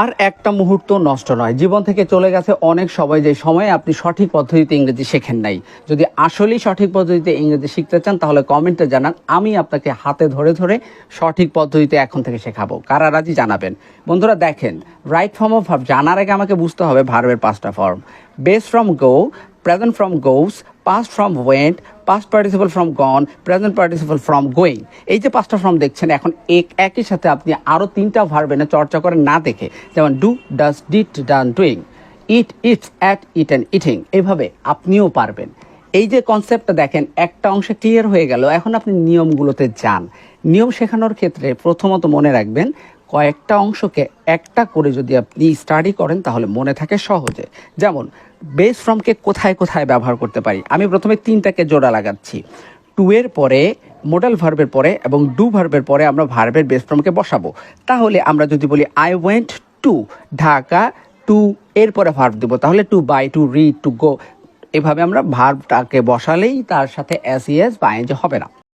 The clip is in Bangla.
আর একটা মুহূর্ত নষ্ট নয়। জীবন থেকে চলে গেছে অনেক সময়, যে সময়ে আপনি সঠিক পদ্ধতিতে ইংরেজি শেখেন নাই। যদি আসলেই সঠিক পদ্ধতিতে ইংরেজি শিখতে চান তাহলে কমেন্টে জানান, আমি আপনাকে হাতে ধরে ধরে সঠিক পদ্ধতিতে এখন থেকে শেখাবো। কারা রাজি জানাবেন। বন্ধুরা দেখেন, রাইট ফর্ম অফ ভার্ব জানার আগে আমাকে বুঝতে হবে ভার্বের 5টা form. Base form go, present form goes, past from went, past participle form gone, present participle form going. এই যে 5টা ফর্ম দেখছেন, এখন একই সাথে আপনি আরও 3টা ভার্ব এনে চর্চা করেন না দেখে, যেমন do, does, did, done, doing, it, it's, at, eaten, eating. এইভাবে আপনিও পারবেন। এই যে কনসেপ্টটা দেখেন, একটা অংশে ক্লিয়ার হয়ে গেল। এখন আপনি নিয়মগুলোতে যান। নিয়ম শেখানোর ক্ষেত্রে প্রথমত মনে রাখবেন, কয়েকটা অংশকে একটা করে যদি আপনি স্টাডি করেন তাহলে মনে থাকে সহজে। যেমন বেস ফর্মকে কোথায় কোথায় ব্যবহার করতে পারি, আমি প্রথমে 3টাকে জোড়া লাগাচ্ছি। টু এর পরে, মোডাল ভার্বের পরে এবং ডু ভার্বের পরে আমরা ভার্বের বেস ফর্মকে বসাবো। তাহলে আমরা যদি বলি I went to Dhaka, to এর পরে ভার্ব দেবো, তাহলে to buy, to read, to go. এভাবে আমরা ভার্বটাকে বসালেই তার সাথে এস ইএস বা আইএনজি হবে না।